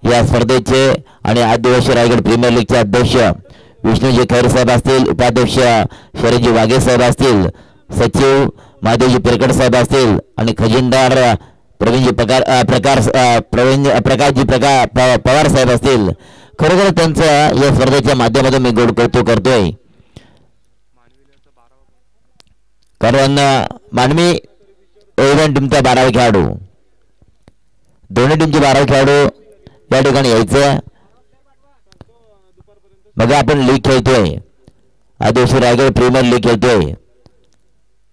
या स्पर्धेचे आणि आदिवासी रायगड प्रीमियर लीगचे अध्यक्ष विष्णूजी खैर साहेब असतील, उपाध्यक्ष शरदजी वाघे साहेब असतील, सचिव महादेवजी पिरकड साहेब असतील आणि खजिनदार प्रवीणजी प्रकाशजी पवार साहेब असतील. खरोखर त्यांचं या स्पर्धेच्या माध्यमातून मी गोड कौतुक करतोय. कारण मानवी इव्हेंट टीमचा 12वा खेळाडू, दोन्ही टीमचे 12 खेळाडू या ठिकाणी यायचं. बघा आपण लीग खेळतोय, आदिवासी रायगड प्रीमियर लीग खेळतोय,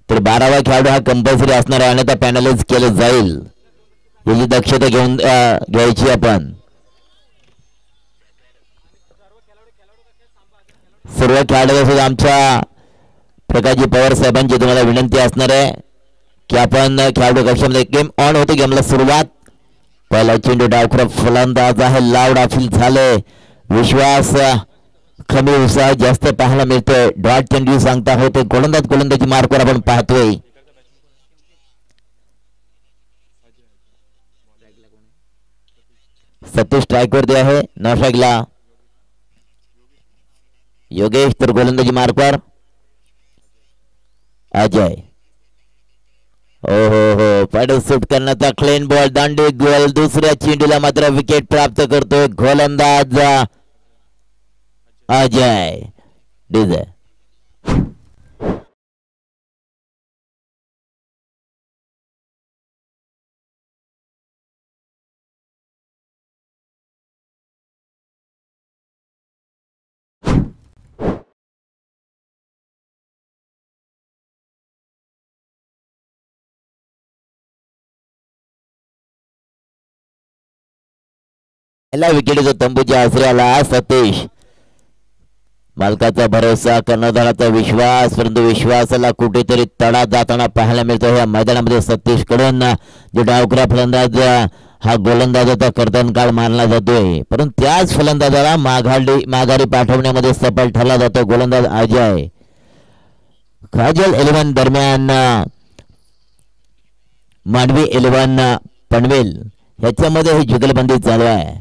तर 12वा खेळाडू हा कंपल्सरी असणार आहे, अन्यथा पॅनलाइज केलं जाईल. याची दक्षता घेऊन घ्यायची आपण. सर्व खेळाडूंना आमच्या प्रकाशजी पवार साहेबांची तुम्हाला विनंती असणार आहे की आपण खेळाडू कक्षामध्ये गेम ऑन होते. गेमला सुरुवात. पहिला चेंडू डावखुरा फलंदाज आहे, लावडा फील झाले. विश्वास कमी उत्साह जास्त पाहायला मिळतोय. डॉट चेंडू सांगता होते गोलंदाजी मार्कवर आपण पाहतोय. सतीश स्ट्राईक वरती आहे. नॉस्ट्राईकला योगेश, तर गोलंदाजी मार्कवर अजय. हो हो हो, पाडू सूट करण्याचा क्लीन बॉल, दांडी गोल. दुसऱ्या चेंडूला मात्र विकेट प्राप्त करतोय गोलंदाज अजय डीजे. पहिला विकेटचा तंबूच्या आसऱ्याला सतीश. मालकाचा भरोसा, कर्णधाराचा विश्वास, परंतु विश्वासाला कुठेतरी तडा जाताना पाहायला मिळतो या मैदानामध्ये. सतीश कडून जो डावखुरा फलंदाज हा गोलंदाजाचा कर्तनकाळ मानला जातोय, परंतु त्याच फलंदाजाला माघारी पाठवण्यामध्ये सफल ठरला जातो गोलंदाज अजय. काजल 11 दरम्यान मांडवी 11 पनवेल ह्याच्यामध्ये ही जुगलबंदी चालू आहे.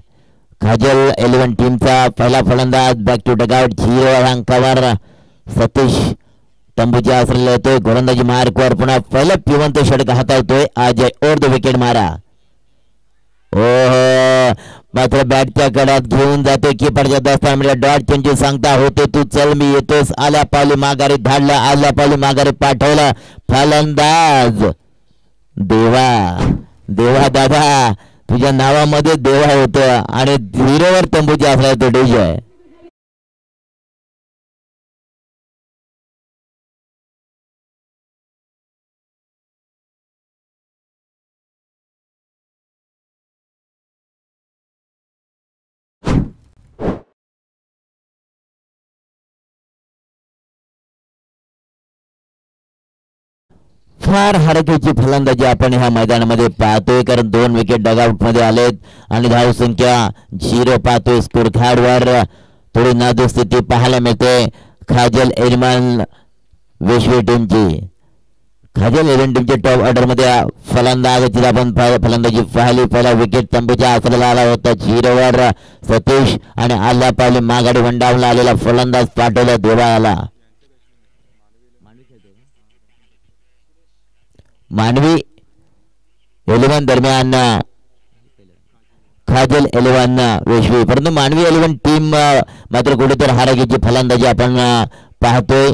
काजल 11 टीमचा पहिला फलंदाज बॅक टू डगआउट 0 अंकावर सतीश तंबूच्या आसऱ्याला येतोय. गोलंदाजी मार्कवर पुन्हा पहिला पिवंत षटक हाताळतोय अजय. ओव्हर द विकेट मारा. ओहो, मात्र बॅटच्या कडात घेऊन जातोय कीपरच्या दस्तामध्ये. डॉट चेंडू सांगता होते तू चल मी येतोस. आल्या पावली माघारी धाडला, आल्या पावली माघारी पाठवला फलंदाज. देवा देवा दादा, तुझ्या नावामध्ये देवा होतं आणि 0वर तंबूच्या आसरा तो डीजे. फार हरकतीची फलंदाजी आपण ह्या मैदानामध्ये पाहतोय, कारण 2 विकेट डगआउट मध्ये आलेत आणि धाव संख्या 0 पाहतोय. स्कोर कार्डवर थोडी नाजूक स्थिती पाहायला मिळते काजल 11 विश्व टीमची. काजल 11 टीमच्या टॉप ऑर्डर मध्ये फलंदाजाची आपण फलंदाजी पाहिली. पहिला विकेट तंबूच्या आसऱ्याला आला होता 0वर सतीश आणि आल्या पावली माघारी वंडावला आलेला फलंदाज पाठवला देवाला. मानवी 11 दरम्यान काजल 11 वेशवी, परंतु मानवी 11 टीम मात्र कुठेतरी हाराकीची फलंदाजी आपण पाहतोय,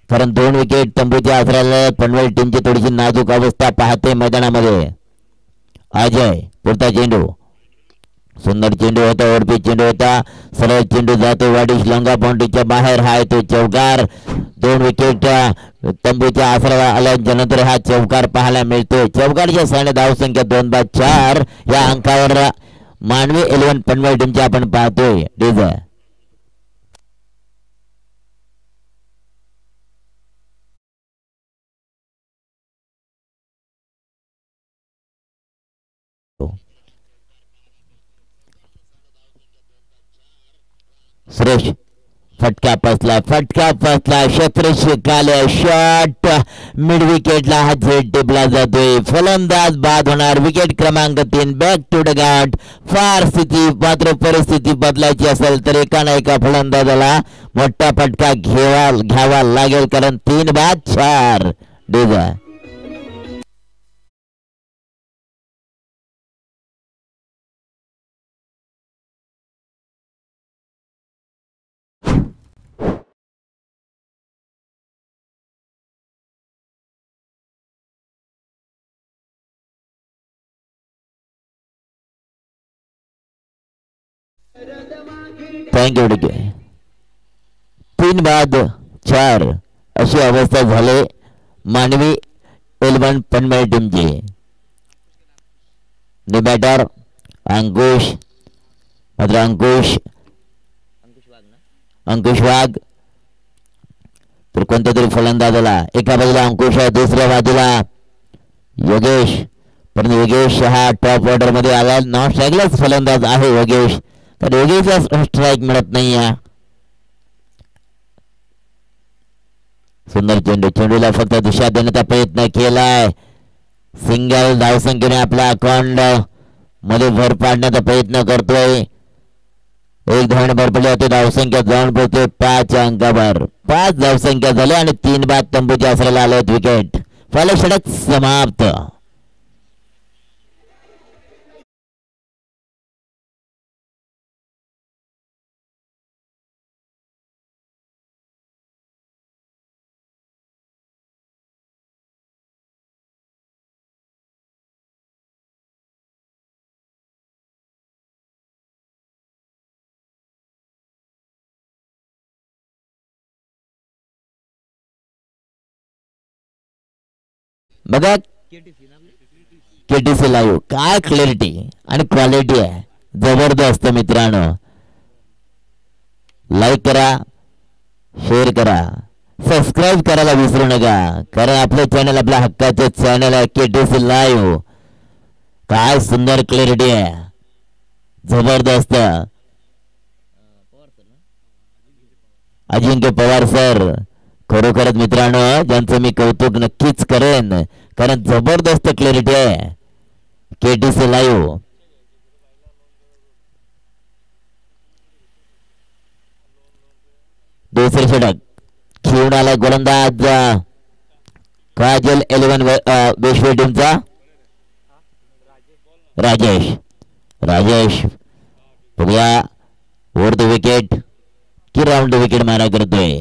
कारण 2 विकेट तंबूच्या आसऱ्याला पनवेल टीमची थोडीशी नाजूक अवस्था पाहते मैदानामध्ये. अजय पुढचा चेंडू, सुंदर चेंडू होता, ओरपी चेंडू होता, सरळ चेंडू जातो वाडीश लंगा बाउंड्रीच्या बाहेर. हा तो चौकार. 2 विकेट तंबूच्या आसऱ्याला आल्यानंतर हा चौकार पाहायला मिळतोय. चौकारच्या सहाय्याने धावसंख्या 2-4 या अंकावर मानवी 11 पनवेल टीमची आपण पाहतोय डीजे. सुरेश फटका फसला क्षेत्रशी काले शॉट मिड विकेटला हा झेड टिपला जातोय. फलंदाज बाद होणार. विकेट क्रमांक 3 बॅक टू डगआउट. फार स्थिती मात्र परिस्थिती बदलायची असेल तर एका ना एका फलंदाजाला मोठा फटका घ्यावा लागेल कारण 3 बाद 4 डिझा. थँक्यू. 3 बाद 4 अशी अवस्था झाली मानवी 11 पनवेल टीमची. बॅटर अंकुश मात्र अंकुश वाघ तर कोणत्या तरी फलंदाजाला एका बाजूला अंकुश आहे दुसऱ्या बाजूला योगेश. पण योगेश हा टॉप ऑर्डर मध्ये आला. नॉन स्ट्राईकलाच फलंदाज आहे योगेश तर योगेशला स्ट्राईक मिळत नाही. सुंदर चेंडूला फक्त दिशा देण्याचा प्रयत्न केलाय. सिंगल धावसंख्येने आपल्या अकाउंट मध्ये भर पाडण्याचा प्रयत्न करतोय. एक धावणे भर पडली होती. धावसंख्या जाऊन पोहोचते 5 अंकावर. 5 धावसंख्या झाल्या आणि 3 बाद तंबूच्या आसऱ्याला आले विकेट. पहिला षटक समाप्त. बघा केटीसी लाईव्ह काय क्लॅरिटी आणि क्वालिटी आहे जबरदस्त. मित्रांनो लाईक करा शेअर करा सबस्क्राईब करायला विसरू नका कारण आपलं चॅनल आपल्या हक्काचे चॅनल आहे केटीसी लाईव्ह. काय सुंदर क्लॅरिटी आहे जबरदस्त. अजिंक्य पवार सर खरोखरच मित्रांनो ज्यांचं मी कौतुक नक्कीच करेन कारण जबरदस्त क्लॅरिटी आहे केटीसी लाईव्ह. दुसरे षटक खेळून आला गोलंदाज काजल 11 विश्व टीमचा राजेश. बघूया ओव्हर द विकेट की राऊंड द विकेट मारा करतोय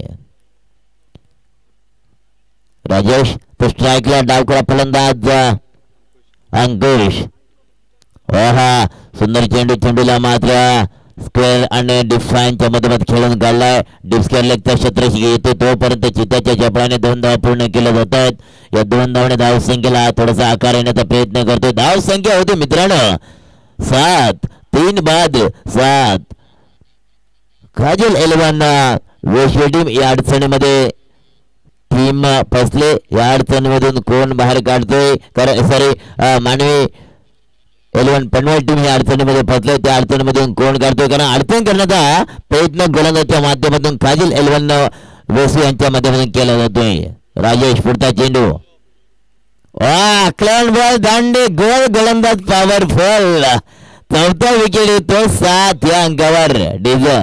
राजेश. तो स्ट्राईकला डावखोरा फलंदाज अंकुश. सुंदर चेंडूला मात्र स्क्वेअर आणि डिफाईनच्या मधोमध खेळून काढलाय. डिस्क्वेअर लेगचा क्षेत्रशी येतो तोपर्यंत चिताच्या चपळाने 2 धावा पूर्ण केल्या जात आहेत. या 2 धावने धावसंख्येला थोडासा आकार येण्याचा प्रयत्न करतोय. धावसंख्या होती मित्रांनो 7. 3 बाद 7. काजल 11 विश्व टीम या अडचणीमध्ये टीम फसले. या अडचणीमधून कोण बाहेर काढतोय सॉरी मानवी 11 पनवेल टीम या अडचणीमध्ये फसले. त्या अडचणीमधून कोण काढतोय कारण अडचण करण्याचा प्रयत्न गोलंदाजाच्या माध्यमातून काजल 11 वेसू यांच्या माध्यमातून केला जातोय. राजेश पुढचा चेंडू क्लॅन बॉल दांडे गोल गोलंदाज पॉवरफुल. 4था विकेट येतो 7 या अंकावर डीजे.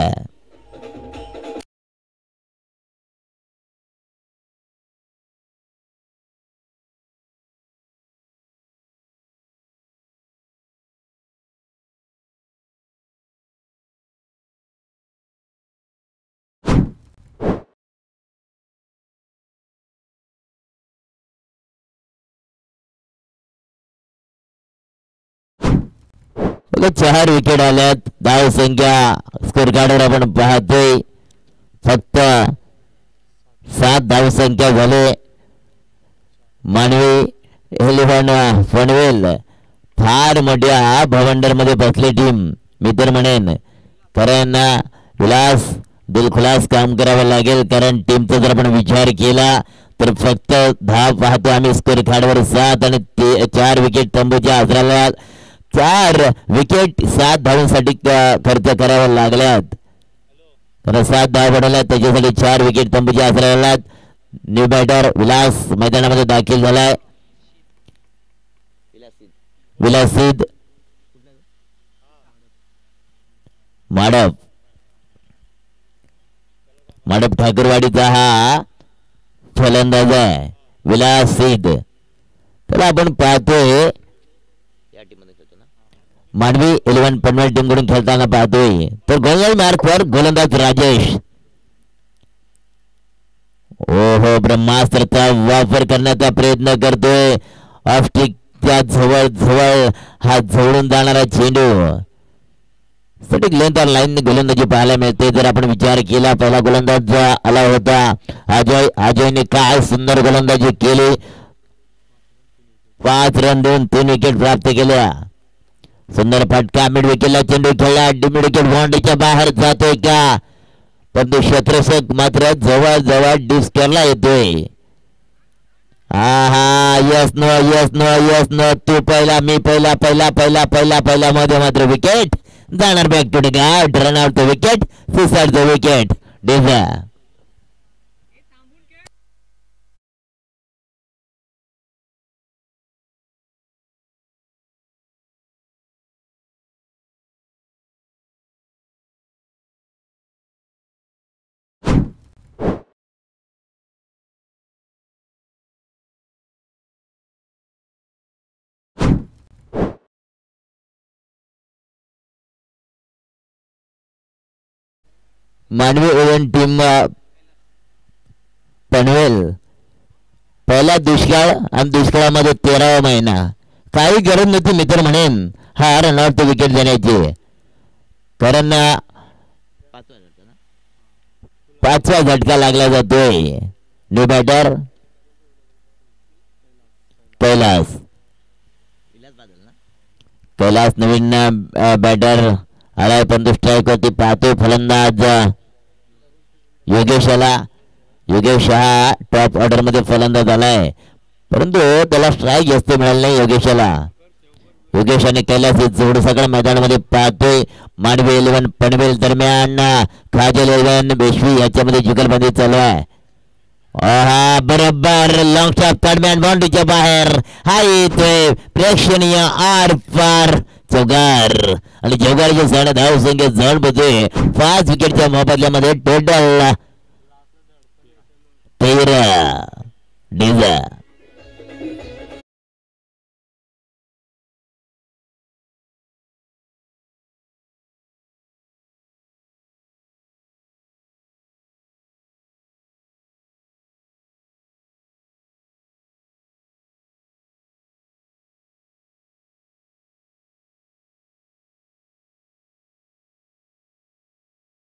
चार विकेट आल्यात. धावसंख्या स्कोर कार्डवर आपण पाहतोय फक्त 7 धावसंख्या झाले. मानवी 11 पनवेल फार मोठ्या भवंडर मध्ये बसली टीम मी तर म्हणेन कारण दिलखुलास काम करावं लागेल कारण टीमचा जर आपण विचार केला तर फक्त धाव पाहतो आम्ही स्कोर कार्डवर 7 आणि 4 विकेट तंबूच्या आसऱ्याला 4 विकेट 7 धावांसाठी खर्च करावा लागल्यात. तर 7 धाव पडल्या त्याच्यासाठी 4 विकेट तंबूच्या आसऱ्याला. न्यू बॅटर विलास मैदानामध्ये दाखल झालाय. विलासिद माडप माडप ठाकरवाडीचा हा फलंदाज आहे विलासिद. तर आपण पाहतोय मानवी 11 पनवेल टीम कडून खेळताना पाहतोय. तर गोलंदाज मार्कवर गोलंदाज राजेश. ओहो ब्रह्मास्त्राचा वापर करण्याचा प्रयत्न करतोय. ऑफस्टिकच्या जवळ जवळ हा झोडून जाणारा चेंडू सटीक लेंथ और लाईन गोलंदाजी पाहायला मिळते. जर आपण विचार केला पहिला गोलंदाज आला होता अजयने काय सुंदर गोलंदाजी केली. 5 रन देऊन 3 विकेट प्राप्त केल्या. सुंदर फटका मिड विकेटला चेंडू खेळला. मिड विकेट बाउंड्रीच्या बाहेर जातोय का परंतु क्षेत्ररक्षक मात्र जवळ जवळ डिस्करला येतोय. हा yes no yes no yes no तू पहिला मी पहिला पहिला पहिला पहिला पहिला मध्ये मात्र विकेट जाणार back to the run out the wicket suicide the wicket डेझा. मानवी 11 टीम पनवेल पहिला दुष्काळ आणि दुष्काळामध्ये 13वा महिना. काही गरज नव्हती मित्र म्हणेन हा रनआउट विकेट देण्याची. कारण 5वा झटका लागला जातोय. न्यू बॅटर कैलास नवीन बॅटर आलाय पण स्ट्राईक वरती पाहतोय फलंदाज योगेश हा टॉप ऑर्डर मध्ये फलंदाज आलाय परंतु त्याला स्ट्राईक जास्त मिळाला नाही योगेशाने कैलास जोड सगळ्या मैदानामध्ये पाहतोय. मांडवी 11 पनवेल दरम्यान खाजल 11 बेशवी याच्यामध्ये जुगलबंदी चालू आहे. बरोबर लॉंग स्टॉप थर्डमॅन बाउंड्रीच्या बाहेर हा येतोय प्रेक्षणीय आर पार चौगार आणि चौगारच्या साडे धाव संख्या जड बघतोय. 5 विकेटच्या मोबदल्यामध्ये टोटल 13 डेझा.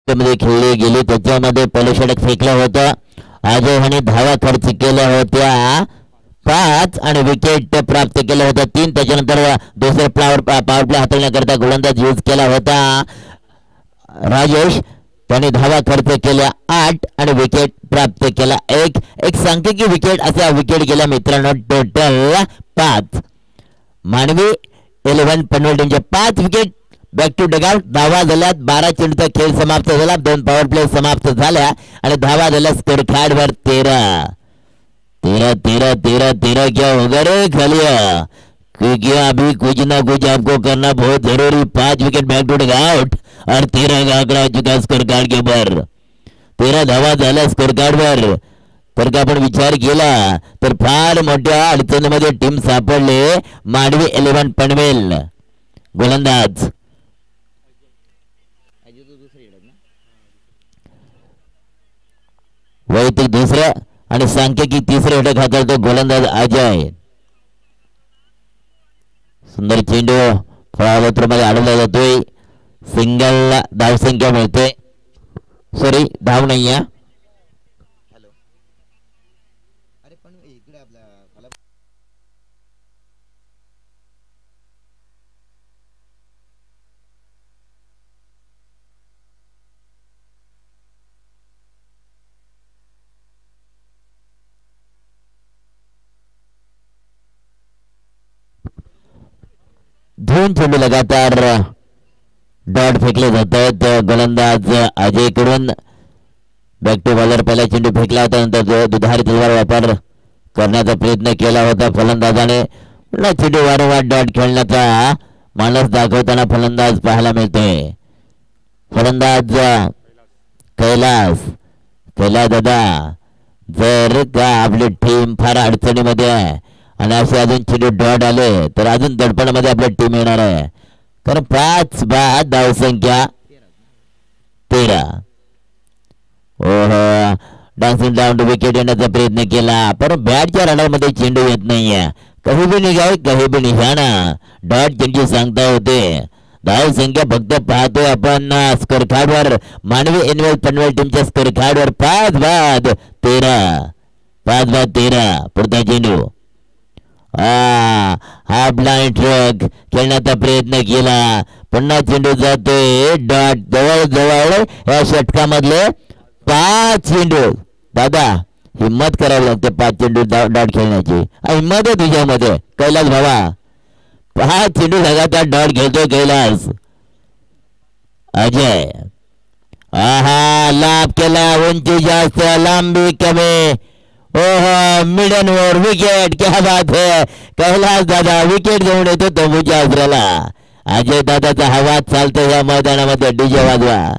मध्ये खेळले गेले त्याच्यामध्ये पहिलं षटक फेकलं होतं. अजयने धावा खर्च केल्या होत्या 5 आणि विकेट प्राप्त केलं होतं 3. त्याच्यानंतर दुसरे पॉवर प्ले हाताळण्याकरता गोलंदाज यूज केला होता राजेश. त्याने धावा खर्च केल्या 8 आणि विकेट प्राप्त केला 1. एक सांख्यिकी विकेट असा विकेट गेला मित्रांनो. टोटल 5. मानवी 11 पनवेल टीमचे 5 विकेट बॅक टू डगआउट. धावा झाल्यात 12 चेंडूचा खेळ समाप्त झाला. 2 पॉवर प्ले समाप्त झाल्या आणि धावा झाल्या स्कोर कार्ड वर 13 क्या होगा रे खलिया क्योंकि अभी कुछ ना कुछ आपको करना बहुत जरूरी. 5 विकेट बैक टू डगआउट और 13 का आंकड़ा चुका स्कोर कार्ड के ऊपर. 13 धावा झाल्या स्कोर कार्ड वर. तर का आपण विचार केला तर फार मोठ्या अडचणीमध्ये टीम सापडले. मांडवी 11 पनवेल गोलंदाज वैयक्तिक दुसरं आणि सांख्यिकी तिसरं षटक हाताळतो गोलंदाज अजय. सुंदर चेंडू फळावत्रमध्ये अडवला जातोय. सिंगल धावसंख्या मिळते. सॉरी धाव नाही आहे. दोन चेंडू लगातार डॉट फेकले जात आहेत गोलंदाज अजय कडून. बॅक टू बॉलर पहिला चेंडू फेकला होता, नंतर दुधारी तलवार वापर करण्याचा प्रयत्न केला होता फलंदाजाने. पुन्हा चेंडू वारंवार डॉट खेळण्याचा मानस दाखवताना फलंदाज पाहायला मिळतोय. फलंदाज कैलास दादा, जर का आपली टीम फार अडचणीमध्ये आहे आणि असे अजून चेंडू डॉट आले तर अजून दडपणामध्ये आपली टीम येणार आहे. कारण 5 बाद धावसंख्या 13. ओहो, डान्सिंग डाऊन टू विकेट येण्याचा प्रयत्न केला पण बॅटच्या रडारमध्ये चेंडू येत नाहीये. काही बी निघाय काही बी निशाणा डॉट चेंडू सांगता होते. धाव संख्या फक्त पाहतोय आपण स्कोर कार्डवर, मानवी एनवेल पनवेल टीमच्या स्कोर कार्डवर 5 बाद 13. पुढचा चेंडू हा ब्लाइंड ट्रक खेळण्याचा प्रयत्न केला. पुन्हा चेंडू जातोय डॉट जवळ या षटकामधले 5 चेंडू. दादा हिम्मत करावी लागते 5 चेंडू डॉट खेळण्याची. हिम्मत आहे तुझ्यामध्ये कैलास भावा. 5 चेंडू लगातार डॉट खेळतोय कैलास. अजय लाभ केला, उंची जास्त लांबी कमी. ओहो, मिडन ओव्हर विकेट. क्या बात है, कैलास दादा विकेट घेऊन येतो तंबूच्या आसऱ्याला. अजय दादाचा हवा चालतो या मैदानामध्ये. डीजे वाजवा.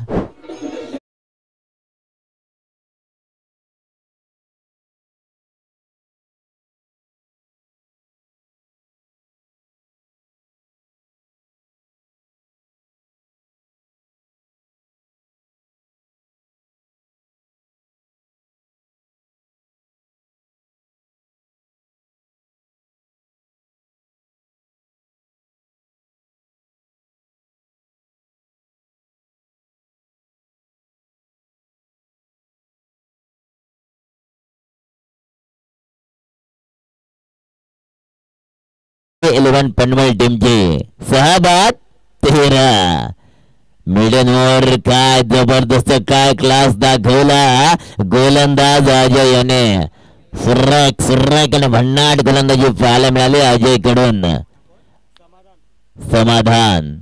इलेव्हन पनवेल टीमचे 6 बाद 13. मिडन ओव्हर काय जबरदस्त काय क्लास दाखवला गोलंदाज अजय याने. सुर्रक आणि भन्नाट गोलंदाजी पाहायला मिळाली अजय कडून. समाधान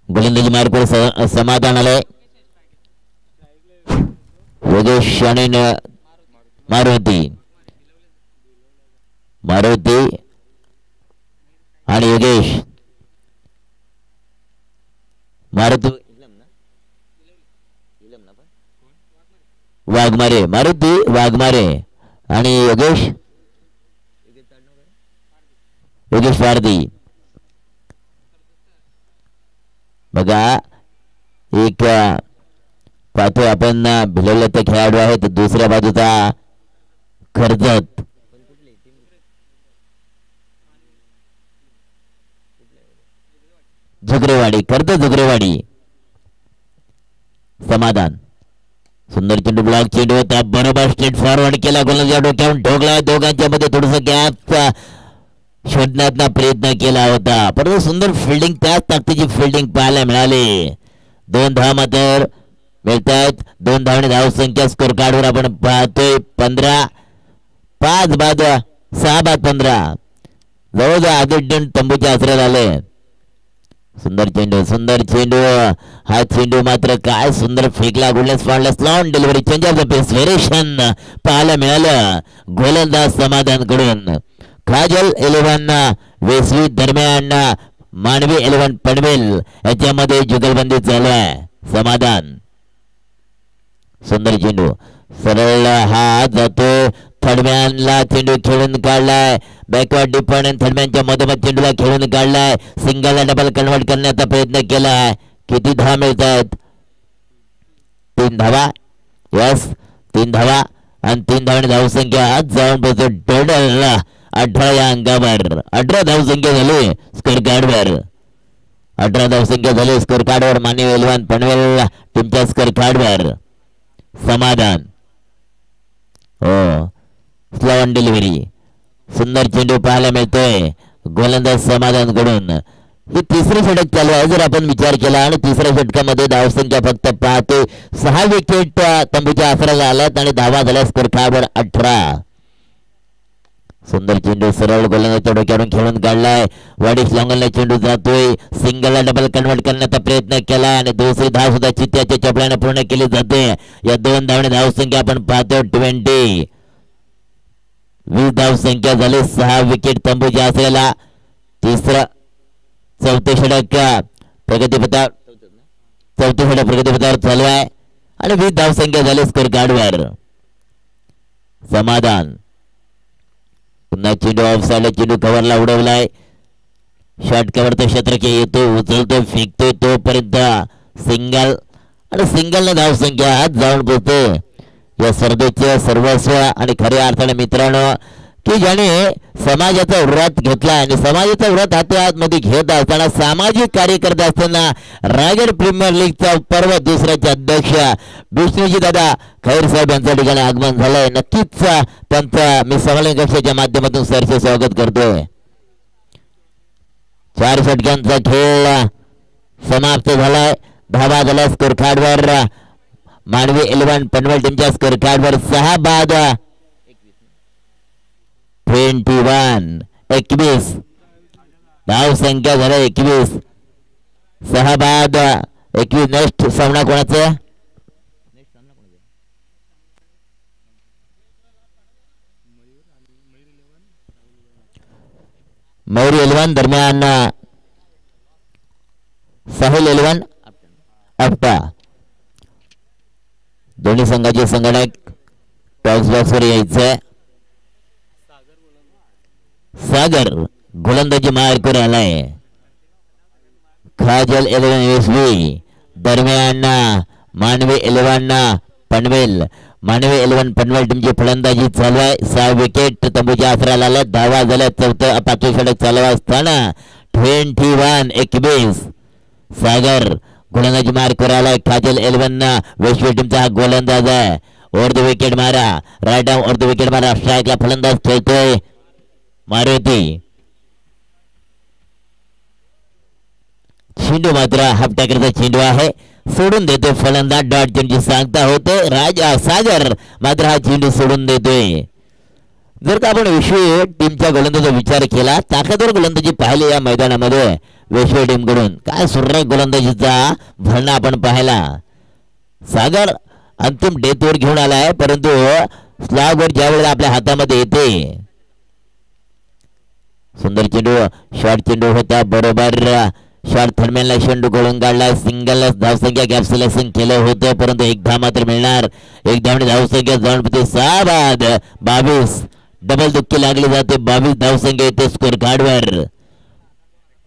गोलंदाजी मार्कवर समाधान आले. योगेश आणि मारुती आणि योगेश. मारुती वाघमारे आणि योगेश भारती. बघा एक पाहतोय आपण भिलवल्याचे खेळाडू आहेत. दुसऱ्या बाजूचा कर्जत झुगरेवाडी. समाधान सुंदर चेंडू ब्लॉक चेंडू होता. बरोबर स्ट्रेट फॉरवर्ड केला. गोलंदाजा डोक्यावरून ठोकला. दोघांच्या मध्ये थोडस गॅप शोधण्याचा प्रयत्न केला होता परंतु सुंदर फिल्डिंग, त्याच ताकदीची फिल्डिंग पाहायला मिळाली. 2 धावा मात्र मिळतात. 2 धावणे धावसंख्या स्कोर कार्डवर आपण पाहतोय 15. 5 बाद 6 बाद 15. जवळजवळ आदित्य तंबूच्या आसऱ्यात आले. सुंदर चेंडू. हा चेंडू मात्र काय सुंदर फेकला. गुडनेस पाडला. Long delivery, change of the pace, variation पाहायला मिळालं गोलंदाज समाधान कडून. काजल 11 वेसवी दरम्यान मानवी 11 पनवेल याच्यामध्ये जुगलबंदी चालू आहे. समाधान सुंदर चेंडू सरळ हा जातो. थर्डमॅनला चेंडू खेळून काढलाय. बॅकवर्ड डिपेंडंट थर्डमॅनच्या मधोमध चेंडूला खेळून काढलाय. सिंगलला डबल कन्वर्ट करण्याचा प्रयत्न केलाय. किती धावा मिळत आहेत? 3 धावा. यस 3 धावा आणि 3 धावांनी धावसंख्या आज जाऊन पोहोचतो टोटल 18 या अंकावर. 18 धावसंख्या झाली स्कोर कार्डवर. 18 धावसंख्या झाली स्कोर कार्डवर मानवी 11 पनवेल टीमच्या स्कोर कार्डवर. समाधान हो स्लो ऑन डिलिव्हरी. सुंदर चेंडू पाहायला मिळतोय गोलंदाज समाधान कडून. ही तिसरी षटक चालू आहे जर आपण विचार केला आणि तिसऱ्या षटकामध्ये धावसंख्या फक्त पाहतोय 6 विकेट तंबूच्या आसऱ्याला आल्यात आणि धावा झाल्या स्कोर कार्डवर 18. सुंदर चेंडू सरळ गोलंदाजाच्या डोक्यावरून खेळून काढलाय. वाडीस लॉंगलला चेंडू जातोय. सिंगलला डबल कन्वर्ट करण्याचा प्रयत्न केला आणि दुसरी धाव सुद्धा चित्त्याच्या चपल्याने पूर्ण केली जाते. या 2 धावणे धावसंख्या आपण पाहतो 20. 20 धावसंख्या झाली. 6 विकेट तंबूच्या असलेला तिसरा चौथे षटक प्रगतीपथावर चालू आहे आणि 20 धावसंख्या झाली स्कोर कार्डवर. समाधान पुन्हा चेंडू ऑफ साइड चेंडू कव्हरला उडवलाय. शॉर्ट कव्हरचा क्षेत्रके येतो उचलतो फेकतोय तोपर्यंत सिंगल आणि सिंगलने धावसंख्या हात जाऊन पोहोचते. या स्पर्धेचे सर्वस्व आणि खऱ्या अर्थाने मित्रांनो की ज्याने समाजाचा व्रत घेतला आणि समाजाचा व्रत हातात घेत असताना सामाजिक कार्य करत असताना रायगड प्रीमियर लीगचा पर्व दुसऱ्याचे अध्यक्ष विष्णूजी दादा खैर साहेब यांच्या ठिकाणी आगमन झालंय. नक्कीच त्यांचं मी संमेलन कक्षाच्या माध्यमातून सरसे स्वागत करतोय. 4 षटकांचा खेळ समाप्त झालाय. धावा झाला स्कोर कार्डवर. मानवी 11 पनवेल टीमच्या स्कोर कार्डवर 6 बाद 21 धाव संख्या झाला 21. 6 बाद 21. नेक्स्ट सामना कोणाचा मयूर 11 दरम्यान साहिल 11 आपटा. दोन्ही संघाचे संगणक टॉस बॉक्सवर यायचं. सागर गोलंदाजी मार करून आलाय. खाजल 11 एसबी दरम्यान मानवी 11 पनवेल. मानवी 11 पनवेल टीमची फलंदाजी चालू आहे. 6 विकेट तंबूच्या आसराला आल्या. धावा झाल्या. 5वे षटक चालू असताना 21 सागर गोलंदाजी मार करायला. खाजल 11 वेस्टवी टीमचा हा गोलंदाज आहे. ओव्हर द विकेट मारा. Right down over the wicket मारा. स्ट्राईकला फलंदाज खेळतोय मारुती. चेंडू मात्र हाफ टॅकरचा चेंडू आहे. सोडून देतोय फलंदाज. डॉट चेंडूची सांगता होते राजा सागर मात्र हा चेंडू सोडून देतोय. जर का आपण विश्व टीमच्या गोलंदाजाचा विचार केला ताकदवर गोलंदाजी पाहिली या मैदानामध्ये विश्व टीम कडून काय सुरेख गोलंदाजीचा भरणा आपण पाहिला. सागर अंतिम डेथवर घेऊन आलाय परंतु स्लॅगवर ज्यावेळेला आपल्या हातामध्ये येते. सुंदर चेंडू शॉर्ट चेंडू होता बरोबर. शॉर्ट थर्डमॅनला चेंडू गोळून काढला. सिंगल धावसंख्या गॅप सिलेक्शन केलं होतं परंतु 1 धाव मात्र मिळणार. 1 धावणे धावसंख्या जाऊन 6 बाद 22 डबल दुक्की लागली जाते. 22 धावसंख्या येते स्कोर कार्डवर.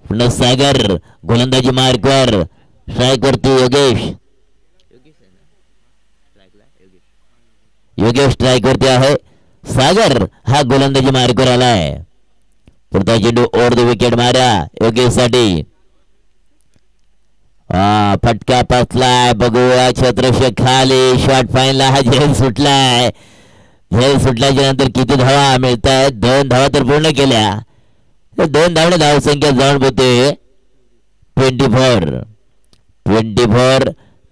पुन्हा सागर गोलंदाजी मार्कवर. स्ट्राईक वरती योगेश स्ट्राईक वरती आहे. सागर हा गोलंदाजी मार्कवर आलाय. पुढचा चेंडू ओव्हर द विकेट मारा योगेश साठी. फटका पसलाय बघूया. क्षेत्रक्षक खाली शॉर्ट फाईनला हा झेल सुटलाय. झेल सुटल्याच्या नंतर किती धावा मिळत आहेत. 2 धावा तर पूर्ण केल्या. 2 धावणे धावसंख्या जाऊन होते 24.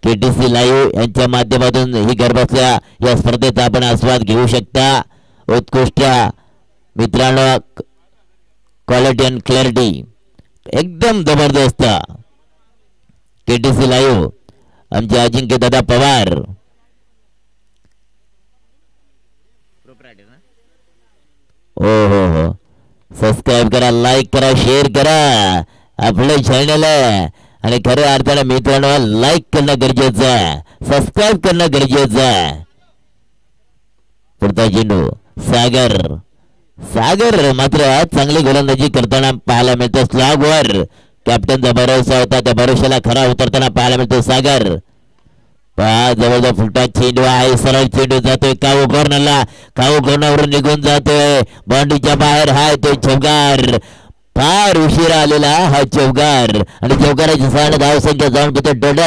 केटीसी लाईव्ह यांच्या माध्यमातून ही घरबसल्या या स्पर्धेचा आपण आस्वाद घेऊ शकता. उत्कृष्ट मित्रांनो क्वालिटी अँड क्लॅरिटी एकदम जबरदस्त. केटीसी लाईव्ह आमचे अजिंक्य दादा पवार. हो सबस्क्राईब करा, लाईक करा, शेअर करा आपलं चॅनल आहे. आणि खऱ्या अर्थाने मित्रांनो लाईक करणं गरजेचं आहे. सबस्क्राईब करणं गरजेचं आहे. पुढचा चेंडू सागर मात्र चांगली गोलंदाजी करताना पाहायला मिळतो. स्लॉगवर कॅप्टनचा भरोसा होता त्या भरोशाला खरा उतरताना पाहायला मिळतो सागर. जवळजवळ फुलटा चेंडू आहे. सरळ चेंडू जातोय काऊ कॉर्नरवरून निघून जातोय. बाउंड्रीच्या बाहेर हाय तो चौकार. फार उशिरा आलेला हा चौकार आणि चौकाराची 6 धावसंख्या जाऊन टोटल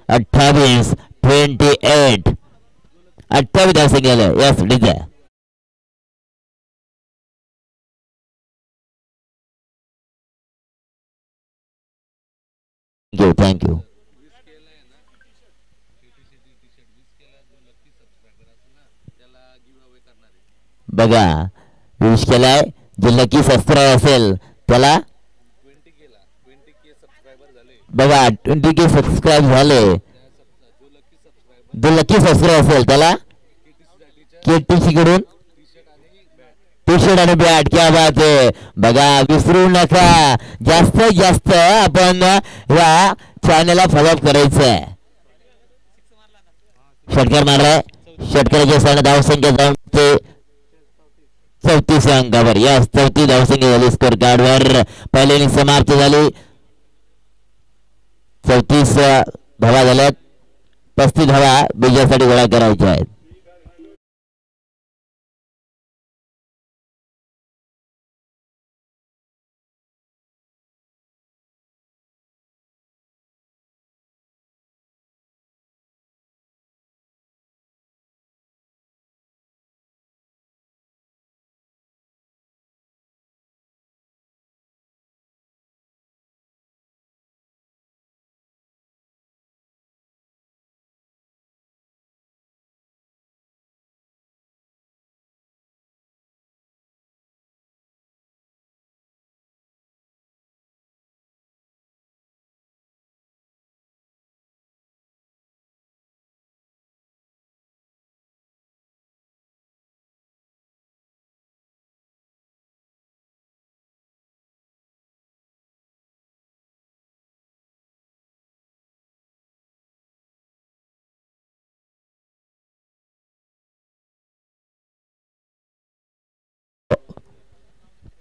28 धावसंख्या यस ठीक आहे. थँक्यू. बघा विश केलाय. जे लकी सबस्क्राईब असेल त्याला बघा 20K सबस्क्राईब झाले. जो लकी सबस्क्राईब असेल त्याला KTC कडून टी शर्ट आणि बॅट. क्या बात आहे. बघा विसरू नका जास्तीत जास्त आपण या चॅनलला फॉलोअप करायचंय. षटकार मारलाय. षटकाराच्या स्थान धावसंख्या जाऊन ते 34 अंकावर. या 34 धावसंख्या झाली स्कोर कार्डवर. पहिली इनिंग समाप्त झाली. 34 धावा झाल्यात. 35 धावा विजयासाठी गोळा करायच्या आहेत.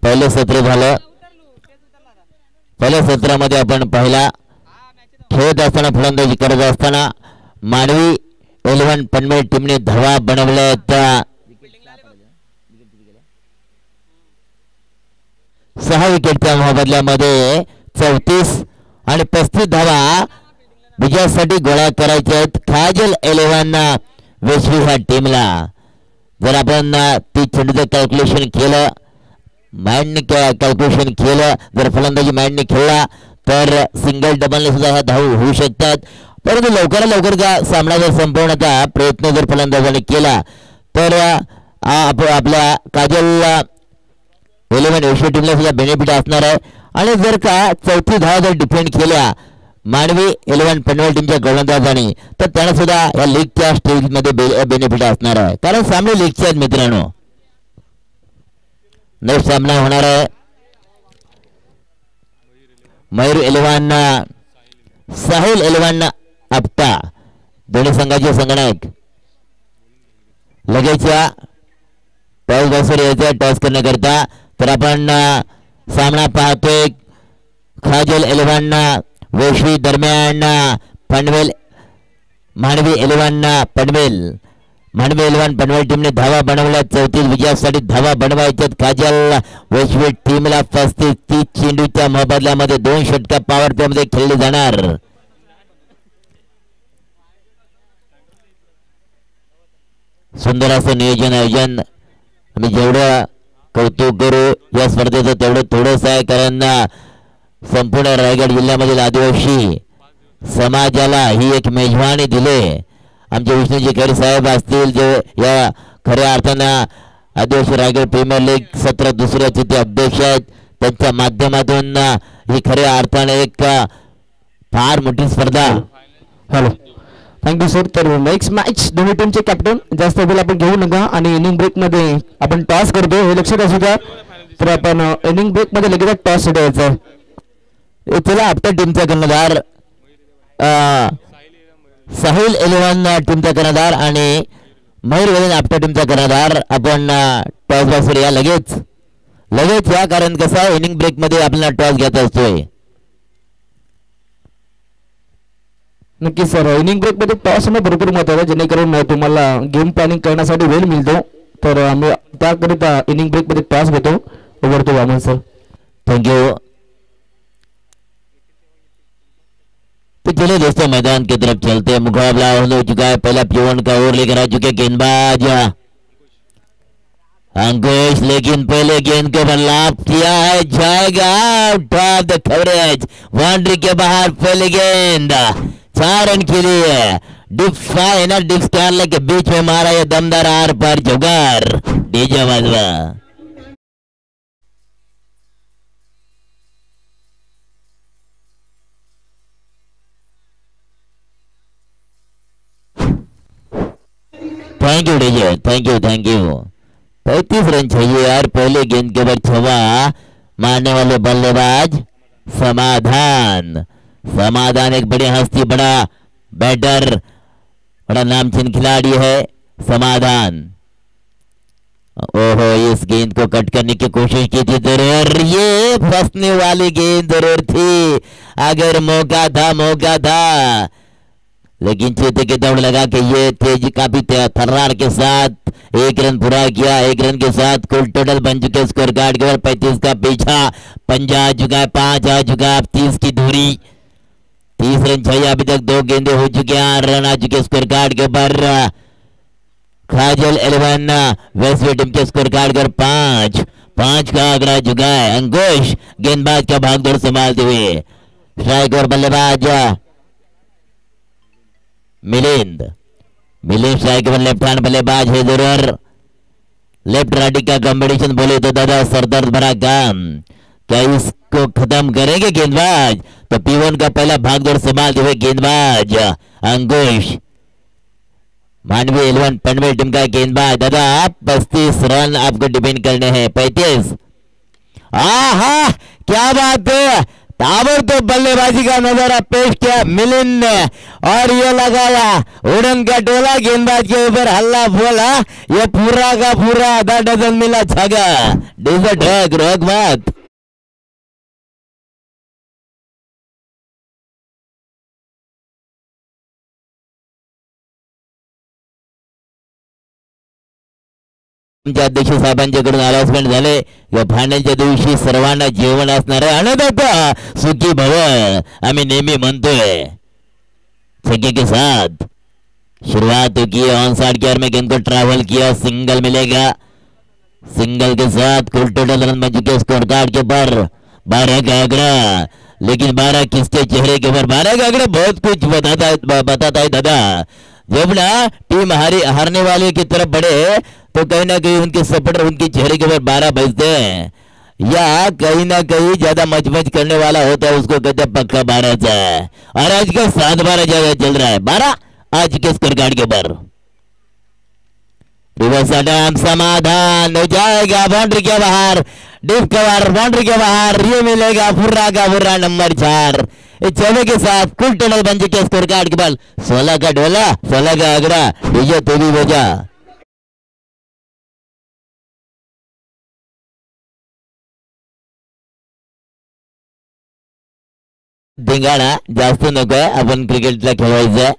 पहिलं सत्र झालं. पहिल्या सत्रामध्ये आपण पहिला खेळत असताना फलंदाजी करत असताना मानवी 11 पनवेल टीमने धावा बनवल्यात. 6 विकेटच्या मोबदल्यामध्ये 34 आणि 35 धावा विजयासाठी गोळा करायच्या आहेत खाजल 11 वेशवी ह्या टीमला. जर आपण 30 चेंडूचं कॅल्क्युलेशन केलं, माइंडने कॅल्क्युलेशन केलं, जर फलंदाजी माइंडने खेळला तर सिंगल डबलने सुद्धा ह्या धाव होऊ शकतात. परंतु लवकरात लवकर का सामना जर संपवण्याचा प्रयत्न जर फलंदाजाने केला तर आपल्या काजल 11 वेशवी टीमला सुद्धा बेनिफिट असणार आहे. आणि जर का 34 धावा जर डिफेंड केल्या मानवी 11 पनवेल टीमच्या गोलंदाजाने तर त्यांना सुद्धा या लीगच्या स्टेजमध्ये बेनिफिट असणार आहे. कारण सामने लीगचे आहेत मित्रांनो. नेक्स्ट सामना होणार आहे मयूर 11 साहिल 11 आपटा. दोन्ही संघाचे संगणक लगेचच्या टॉस बॉक्सवर यायचं टॉस करण्याकरता. तर आपण सामना पाहतोय खाजल 11 वेशवी दरम्यान पनवेल मानवी 11 पनवेल. मानवी 11 पनवेल टीमने धावा बनवल्या. 34 विजयासाठी धावा बनवायच्यात काजल वेशवी टीमला. 35 चेंडूच्या मोबदल्यामध्ये 2 षटका पॉवर प्ले मध्ये खेळले जाणार. सुंदर असं नियोजन आयोजन. आम्ही जेवढं कौतुक करू या स्पर्धेचं तेवढं थोडंच आहे. कारण संपूर्ण रायगड जिल्ह्यामधील आदिवासी समाजाला ही एक मेजवानी दिले. आमचे विष्णूजी खरे साहेब असतील जे या खऱ्या अर्थानं आदिवासी रायगड प्रीमियर लीग सत्र दुसऱ्याचे ते अध्यक्ष आहेत. त्यांच्या माध्यमातून ही खऱ्या अर्थाने एक फार मोठी स्पर्धा. Hello thank you sir. तर नेक्स्ट मॅच दोन्ही टीमचे कॅप्टन जास्त वेळ आपण घेऊ नका आणि इनिंग ब्रेक मध्ये आपण टॉस करतो हे लक्षात असू द्या. तर आपण इनिंग ब्रेक मध्ये लगेच टॉस द्यायचा. चला आपल्या टीमचा कर्णधार साहिल 11 टीमचा कर्णधार आणि मयूर 11 आपल्या टीमचा कर्णधार. आपण टॉस बॉक्सवर या लगेच या. कारण कसं आहे इनिंग ब्रेक मध्ये आपल्याला टॉस घेत असतोय. नक्की सर. इनिंग ब्रेक मध्ये टॉस होणं भरपूर महत्त्वाचं आहे जेणेकरून तुम्हाला गेम प्लॅनिंग करण्यासाठी वेळ मिळतो. तर आम्ही त्याकरिता इनिंग ब्रेक मध्ये टॉस घेतो. Over to Waman sir. Thank you. तो चले दोस्तों मैदान की तरफ चलते हैं. मुकाबला हो चुका है. पहला P1 का ओवर लेकर आ चुके गेंदबाज अंकुश, लेकिन पहले गेंद के ऊपर लाभ किया है. जाएगा out of the coverage. Boundary के बाहर पहले गेंद 4 रन के लिए डिप स्टार के बीच में मारा ये दमदार आर पर जुगार DJ Bajwa. Thank you DJ, thank you 35 run चाहिए यार पहले गेंद के बाद छवा मारने वाले बल्लेबाज समाधान एक बड़ी हस्ती, बड़ा बैटर, बड़ा नामचीन खिलाड़ी है समाधान। ओहो, इस गेंद को कट करने की कोशिश की थी जरूर, ये फंसने वाली गेंद जरूर थी, अगर मौका था लेकिन चीते की दौड़ लगा के ये तेज काफी थर्रार के साथ 1 रन पूरा किया। 1 रन के साथ कुल टोटल बन चुके स्कोर कार्ड के ऊपर 35 का पीछा, 50 आ चुका है, 5 आ चुका है, 30 की दूरी, 30 रन चाहिए। अभी तक 2 गेंदे हो चुके हैं, 8 रन आ चुके स्कोर कार्ड के ऊपर। खाजल 11 वेस्ट टीम के स्कोर कार्ड पर 5 का आंकड़ा चुका है। अंकुश गेंदबाज का भागदौड़ संभालते हुए, स्ट्राइक और बल्लेबाज मिलिंद स्ट्राइक पर लेफ्ट हैंड बल्लेबाज है जरूर। लेफ्ट राइट का कॉम्बिनेशन बोले तो दादा सरदर्द भरा काम, क्या इसको खत्म करेंगे गेंदबाज? तो P1 का पहला भागदौड़ संभालते हुए गेंदबाज अंकुश, मानवीय 11 पनवेल टीम का गेंदबाज दादा 35 रन आपको डिपेंड करने हैं। 35, आहा क्या बात है, ताबड़तोड़ बल्लेबाजी का नजारा पेश किया मिलिंद ने और ये लगाया उड़न का टोला, गेंदबाज के ऊपर हल्ला बोला, ये पूरा का पूरा आधा डजन मिला छगा। डिजर्ट रोक मत, अध्यक्ष साहेबांच्याकडून अनाउन्समेंट झाले या फायनलच्या दिवशी सर्वांना जेवण असणार आहे। अन्नदाता सुखी भव आम्ही नेहमी म्हणतोय। छक्के के साथ शुरुआत की ऑन साइड गियर में गेंद को ट्रैवल किया, सिंगल मिलेगा। सिंगल के साथ कुल टोटल रन बन चुके स्कोर कार्ड के ऊपर 12 का आंकड़ा, लेकिन 12 किसके चेहरे के ऊपर 12 का आंकड़ा बहुत कुछ बताता है दादा। जब ना टीम हारने वाले की तरफ बढ़े तो कहीं ना कहीं उनके सपोर्टर उनके चेहरे के ऊपर 12 बजते हैं, या कहीं ना कहीं ज्यादा मचमच करने वाला होता है उसको कहते हैं पक्का 12 सा है। और आज का 7-12 ज्यादा चल रहा है, 12 आज के स्कोर कार्ड के ऊपर। रिवर्स अटैम्प समाधान हो जाएगा, बाउंड्री के बाहर, डीप कवर बाउंड्री के बाहर, ये मिलेगा फुर्रा का फुर्रा नंबर 4। इस 14 के साथ कुल टोटल बन चुके स्कोर कार्ड के बल 16 का डोला, 16 का आगरा, डीजे तू भी बजा। धिंगाणा जास्त नको आहे, आपण क्रिकेटला खेळायचं।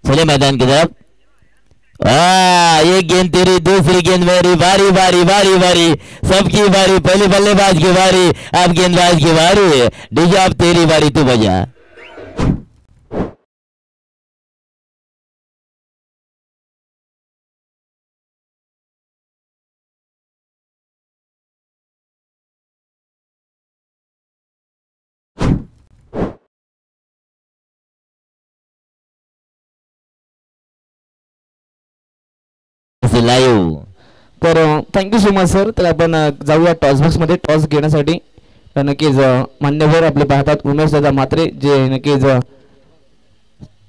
चले मैदान की तरफ। एक गेंद तेरी, दूसरी गेंद मेरी, बारी बारी बारी बारी सबकी बारी, पहले बल्लेबाज की बारी, अब गेंदबाज की बारी। डीजे अब तेरी बारी, तू बजा। लाईव्ह तर थँक्यू सो मच सर। तर आपण जाऊया टॉस बॉक्समध्ये टॉस घेण्यासाठी। तर नक्कीच मान्यवर आपले पाहतात उमेश दादा म्हात्रे, जे नक्कीच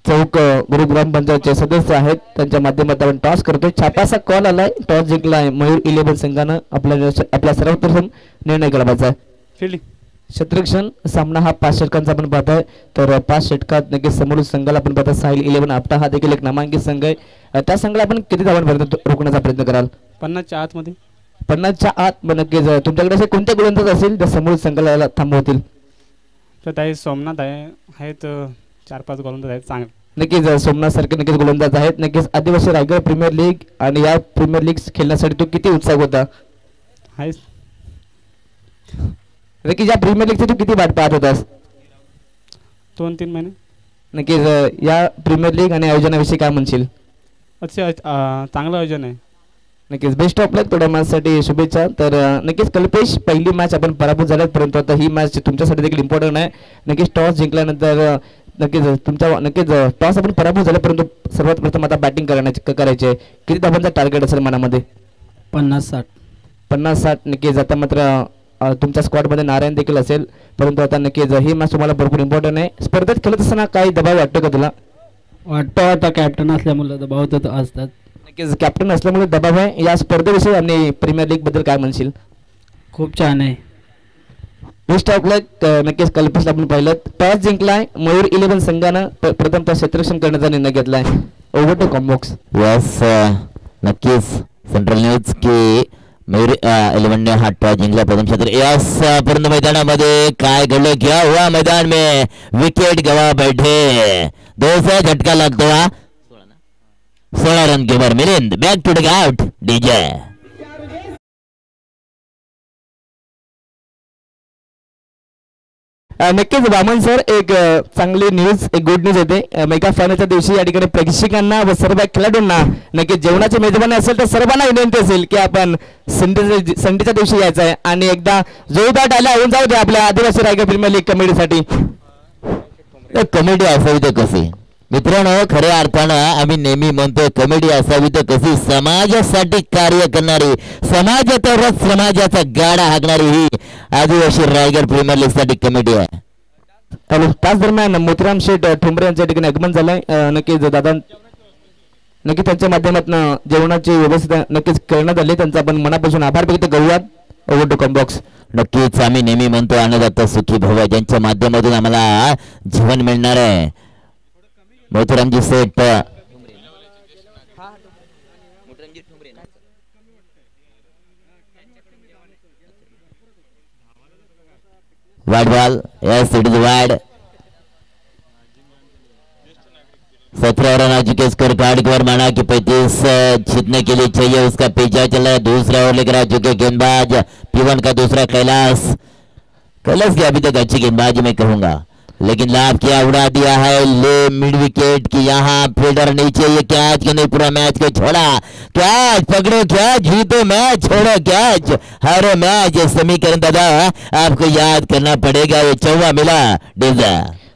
चौक ग्रुप ग्रामपंचायतचे सदस्य आहेत, त्यांच्या माध्यमातून आपण टॉस करतोय। छापासा कॉल आलाय, टॉस जिंकलाय मयूर 11 संघानं। आपल्या सर्वप्रथम निर्णय करायचा आहे फील्डिंग क्षेत्ररक्षण सामना हा 5 षटकांचा आपण पाहताय। तर 5 षटकात नक्कीच समोर संघाला आपण पाहता साहिल 11 आपटा, हा देखील एक नामांकित संघ आहे। त्या संघाला आपण किती धावांपर्यंत रोखण्याचा प्रयत्न कराल? 50च्या आतमध्ये। 50च्या आत नक्कीच तुमच्याकडे असे कोणते गोलंदाज असेल त्या समोर संघाला थांबवतील? तर सोमनाथ आहेत 4-5 गोलंदाज आहेत चांगले। नक्कीच सोमनाथ सारखे नक्कीच गोलंदाज आहेत। नक्कीच आदिवासी रायगड प्रीमियर लीग आणि या प्रीमियर लीग खेळण्यासाठी तू किती उत्साह होता? आहे नक्कीच या प्रीमियर लीगची तू किती वाट पाहत होतास? 2-3 महिने। नक्कीच या प्रीमियर लीग आणि आयोजनाविषयी काय म्हणशील? अच्छा, चांगलं आयोजन आहे। नक्कीच बेस्ट ऑफ लक थोड्या मॅचसाठी शुभेच्छा। तर नक्कीच कल्पेश, पहिली मॅच आपण पराभूत झाल्यात, परंतु आता ही मॅच तुमच्यासाठी देखील इम्पॉर्टंट आहे। नक्कीच टॉस जिंकल्यानंतर नक्कीच टॉस आपण पराभूत झाले, परंतु सर्वात प्रथम आता बॅटिंग करायचे। किती धावांचा टार्गेट असेल मनामध्ये? 50-60 नक्कीच आता मात्र तुमच्या स्क्वॉडमध्ये नारायण देखील असेल, परंतु आता नक्कीच ही मॅच तुम्हाला भरपूर इम्पॉर्टंट आहे। स्पर्धेत खेळत असताना काही दबाव वाटतो का तुला? वाटतो, आता कॅप्टन असल्यामुळे दबाव तर असतात। नक्कीच कॅप्टन असल्यामुळे दबाव आहे या स्पर्धेविषयी आणि प्रीमियर लीग बद्दल काय म्हणशील? खूप छान आहे. Best of luck. नक्कीच कल्पेशला आपण पाहिलं टॉस जिंकलाय मयूर 11 संघानं प्रथमतः क्षेत्ररक्षण करण्याचा निर्णय घेतलाय. Over to combox. यस नक्कीच सेंट्रल न्यूज की मयूर 11ने हा टॉस जिंकला प्रथम क्षेत्र. यस परंतु मैदानामध्ये काय घडलं क्या हुआ मैदान में विकेट गवा बैठे. दूसरा झटका लगता हुआ 16 रन के ऊपर Milind back to the out डीजे. नक्कीच वामन सर एक चांगली न्यूज एक गुड न्यूज येते मेगा फायनलच्या दिवशी या ठिकाणी प्रेक्षकांना व सर्व खेळाडूंना नक्कीच जेवणाची मेजबानी असेल तर सर्वांना विनंती असेल की आपण संडेच्या दिवशी यायचं आहे आणि एकदा जोरदार टाळ्या होऊन जाऊ दे आपल्या आदिवासी रायगड प्रीमियर लीग कमिटीसाठी. कमिटी असावी तर कशी मित्रांनो, खऱ्या अर्थानं आम्ही नेहमी म्हणतोय कमिटी असावी तर कशी समाजासाठी कार्य करणारी समाजातच समाजाचा गाडा हाकणारी ही आदिवासी रायगड प्रीमियर लीग साठी कमिटी आहे. त्याच दरम्यान मोतीराम शेठ ठोंबरे यांच्या ठिकाणी आगमन झालंय. नक्कीच दादा नक्की त्यांच्या माध्यमातून जेवणाची व्यवस्था नक्कीच करण्यात आली. त्यांचा आपण मनापासून आभार व्यक्त करूयात. Over to combox. नक्कीच आम्ही नेहमी म्हणतो अन्नदाता सुखी भव, ज्यांच्या माध्यमातून आम्हाला जीवन मिळणार आहे. मोतीरामजी सेठ wide ball. Yes it is wide. 17 run आ चुके स्कोर कार्ड के ओर माना कि 35 जीतने के लिए चाहिए, उसका पीछा चल रहा है. दूसरा ओवर लेकर आ चुके गेंदबाज P1 का दूसरा कैलाश की अभी तक अच्छी गेंदबाजी मैं कहूंगा, लेकिन लाभ क्या उड़ा दिया है ले मिड विकेट की. यहाँ फील्डर नीचे, ये कैच के नहीं पूरा मैच को छोड़ा. कैच पकड़ो, कैच जीतो मैच, छोड़ो कैच हारो मैच. ये समीकरण दादा आपको याद करना पड़ेगा. ये 14 मिला डिजा.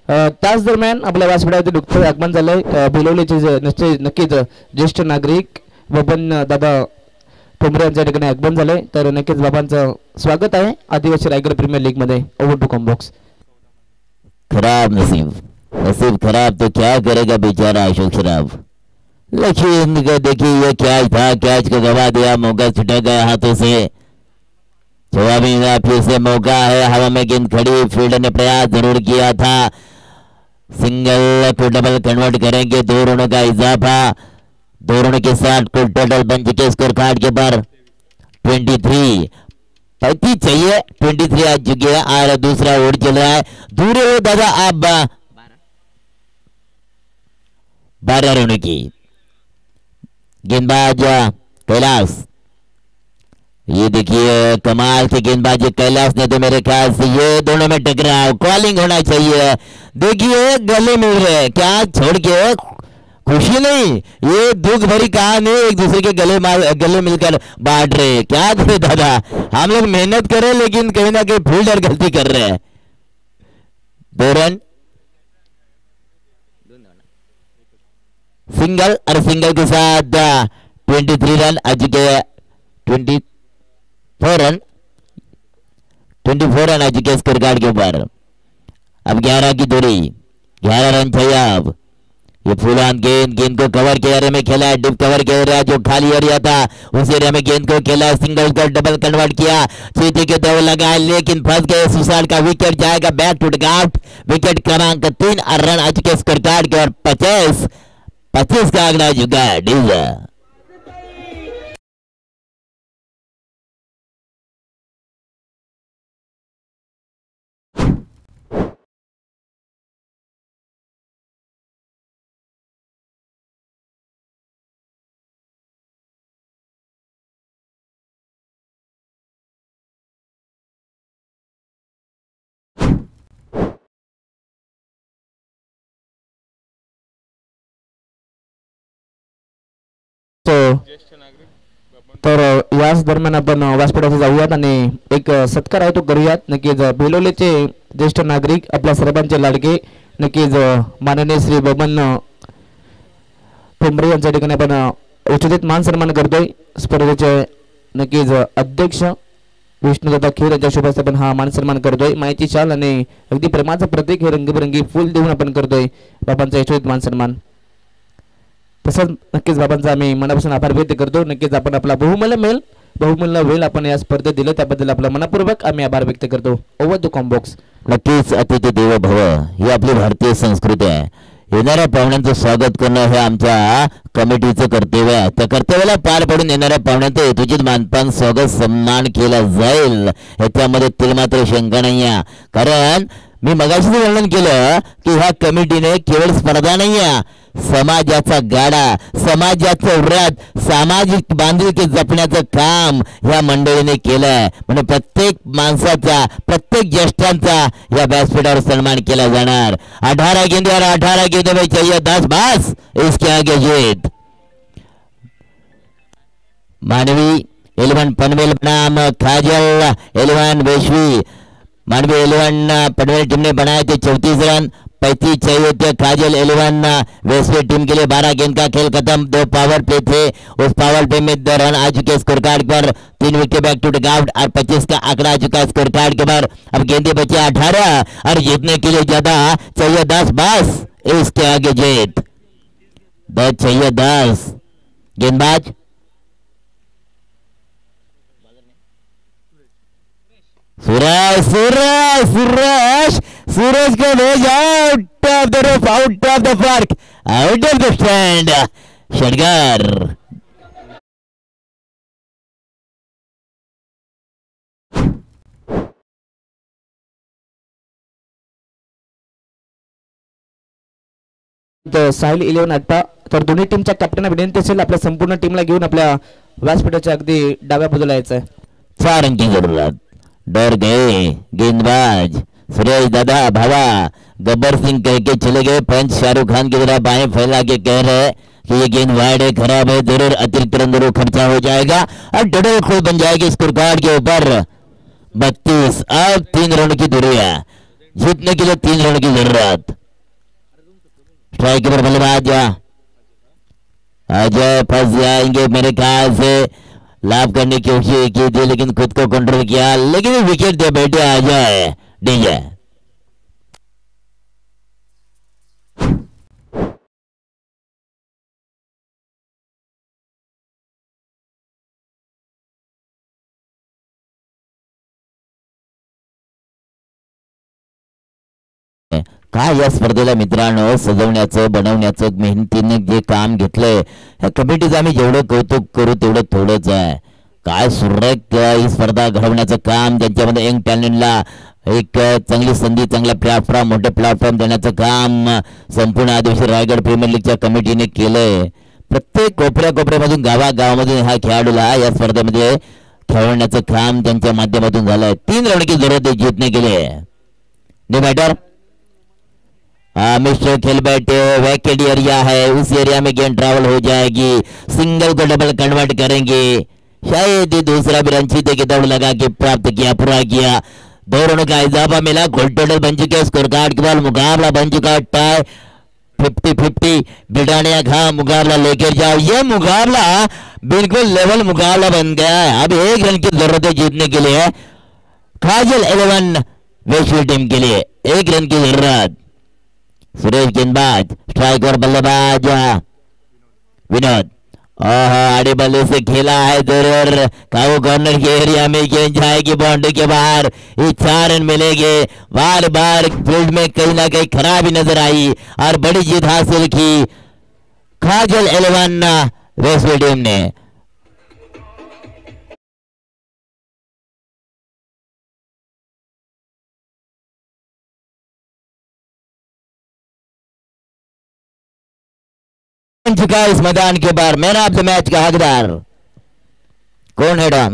त्याच दरम्यान आपल्या व्यासपीठावरती नुकतंच आगमन झालंय भिलवलीचे नक्कीच ज्येष्ठ नागरिक बबन दादा ठोंबरे यांच्या ठिकाणी आगमन झालंय. तर नक्कीच बाबांचं स्वागत आहे आदिवासी रायगड प्रीमियर लीग मध्ये. Over to combox. खराब नसीब खराब तो क्या करेगा बेचारा अशोक शराब. लेकिन देखिए ये कैच था, कैच को गवा दिया, मौका छुटक गया हाथों से. जवाबी फिर से मौका है, हवा में गेंद खड़ी, फील्डर ने प्रयास जरूर किया था. सिंगल को डबल कन्वर्ट करेंगे, 2 रनों का इजाफा. 2 रनों के साथ कुल टोटल बन चुके स्कोर कार्ड के पर 23 35 चाहिए. 23 आ चुके हैं और दूसरा ओवर चल रहा है. दूर हो दादा आप 12 रनों की. गेंदबाज कैलाश, ये देखिए कमाल की गेंदबाजी कैलाश ने तो मेरे ख्याल से ये दोनों में टकराव कॉलिंग होना चाहिए. देखिए गले मिल रहे, क्या छोड़ के खुशी नहीं, ये दुख भरी कहानी. एक दूसरे के गले मिलकर बांट रहे. क्या करे दादा, हम लोग मेहनत कर रहे लेकिन कहीं ना कहीं फील्डर गलती कर रहे हैं. 2 रन सिंगल और सिंगल के साथ 23 रन आ चुके. 24 रन आ चुके स्कोर कार्ड के ऊपर. अब 11 की दूरी, 11 रन चाहिए. अब ये फुलान गेंद को कवर के एरिया में खेला है, डिप कवर के एरिया जो खाली एरिया था उस एरिया में गेंद को खेला, सिंगल को डबल कन्वर्ट किया, चीते के दौड़ लगाए लेकिन फंस गए. सुशांत का विकेट जाएगा back to the out. Wicket क्रमांक 3 और रन आ चुके स्कोर कार्ड के और 25 का आंकड़ा चुका है डीजा. तर याच दरम्यान आपण व्यासपीठावर जाऊयात आणि एक सत्कार आहे तो करूयात. नक्कीच भिलवलीचे ज्येष्ठ नागरिक आपल्या सर्वांचे लाडके नक्कीच माननीय श्री बबन ठोंबरे यांच्या ठिकाणी आपण उचित मान सन्मान करतोय. स्पर्धेचे नक्कीच अध्यक्ष विष्णुदादा खेर यांच्या शुभ हस्ते आपण हा मान सन्मान करतोय. माहिती शाल आणि अगदी प्रेमाचं प्रतीक हे रंगबिरंगी फुल देऊन आपण करतोय बाबांचा यशोचित मान सन्मान. तसंच नक्कीच बाबांचा आम्ही मनापासून आभार व्यक्त करतो. नक्कीच आपण आपला बहुमूल्य वेळ आपण या स्पर्धेत दिलं त्याबद्दल आपला मनपूर्वक आम्ही आभार व्यक्त करतो. Over the combox. नक्कीच अतिथी देवो भव ही आपली भारतीय संस्कृती आहे. येणाऱ्या पाहुण्यांचं स्वागत करणं हे आमच्या कमिटीचं कर्तव्य आहे. त्या कर्तव्याला पार पडून येणाऱ्या पाहुण्यांचं यथोचित मानपान स्वागत सन्मान केला जाईल ह्याच्यामध्ये तिल मात्र शंका नाही आहे. कारण मी मगाशीच वर्णन केलं की ह्या कमिटीने केवळ स्पर्धा नाही आहे, समाजाचा गाडा, समाजाचं व्रत, सामाजिक बांधिलकी जपण्याचं काम ह्या मंडळीने केलंय. म्हणून प्रत्येक माणसाचा, प्रत्येक ज्येष्ठांचा या व्यासपीठावर सन्मान केला जाणार. 18 गेंदे और 18 गेंदों में चाहिए 10 बास, इसके आगे जीत. मानवी 11 पनवेल बनाम काजल 11 वैश्वी. मानवी 11 पनवेल टीम ने बनाए थे 34 रन, 35 चाहिए थे काजल 11 वैश्वी टीम के लिए. 12 गेंद का खेल खत्म, 2 पावर प्ले थे. उस पावर प्ले में 2 रन आ चुके स्कोर कार्ड पर, 3 wicket back to take out और 25 का आंकड़ा आ चुका स्कोर कार्ड के पर. अब गेंदे बचे 18 और जीतने के लिए ज्यादा चाहिए 10 बस, इसके आगे जीत. 10 चाहिए 10. गेंदबाज सूरज को भेज out of the roof, out of the park, out of the stand. षटकार. साहिल 11 अट्टा. तर दोन्ही टीमच्या कॅप्टनला विनंती असेल आपल्या संपूर्ण टीमला घेऊन आपल्या व्यासपीठाच्या अगदी डाव्या बाजूला यायचं आहे. 4 रन की जरूरत. डर गए गेंदबाज सुरेश दादा भावा. गब्बर सिंह कह के चले गए. पंच शाहरुख खान की तरह बाएं फैला के कह रहे कि ये गेंद वाइड है, खराब है, जरूर अतिरिक्त रन जरूर खर्चा हो जाएगा और टोटल खुद बन जाएगी स्कोर कार्ड के ऊपर 32. अब 3 रन की दूरी है, जीतने के लिए 3 रन की जरूरत. स्ट्राइक पर बल्लेबाज अजय फंस जाएंगे मेरे ख्याल से. लाभ करने की कोशिश की थी लेकिन खुद को कंट्रोल किया, लेकिन विकेट दे बैठे अजय डीजे. काय या स्पर्धेला मित्रांनो सजवण्याचं, बनवण्याचं, मेहनतीने जे काम घेतलंय ह्या कमिटीचं आम्ही जेवढं कौतुक करू तेवढं थोडंच आहे. काय सुरेख ही स्पर्धा घडवण्याचं काम, ज्यांच्यामध्ये यंग टॅलेंटला एक चांगली संधी, चांगला प्लॅटफॉर्म, मोठे प्लॅटफॉर्म देण्याचं काम संपूर्ण आदिवासी रायगड प्रीमियर लीगच्या कमिटीने केलंय. प्रत्येक कोपऱ्यामधून गावागावामधून ह्या खेळाडूला या स्पर्धेमध्ये खेळवण्याचं काम त्यांच्या माध्यमातून झालंय. 3 रन की जरूरत है जीतने के लिए. नो मैटर मिस्टर खेल बैठे वैकेट एरिया है, उस एरिया में गेंद ट्रैवल हो जाएगी. सिंगल को डबल कन्वर्ट करेंगे, शायद दूसरा भी रन सीधे की दौड़ लगा के प्राप्त किया, पूरा किया. 2 रनों का इजाफा मिला. गोल टोटल बन चुके हैं. स्कोर कार्ड के बाद मुकाबला बन चुका है टाई 50-50. बिटानिया खा मुकाबला लेकर जाओ. ये मुकाबला बिल्कुल लेवल मुकाबला बन गया है. अब 1 रन की जरूरत है जीतने के लिए. काजल 11 वैश्वी टीम के लिए 1 रन की जरूरत. सुरेश गेंदबाज, स्ट्राइक और बल्लेबाज विनोद. आड़े बल्ले से खेला है जरूर. काऊ कॉर्नर के एरिया में गेंद जाएगी बाउंड्री के बाहर. ये 4 रन मिलेंगे. बार बार फील्ड में कहीं ना कहीं खराबी नजर आई और बड़ी जीत हासिल की काजल 11 वैश्वी टीम ने. चुका इस मैदान के बाहर मैन ऑफ द मैच का हकदार कौन है डॉन?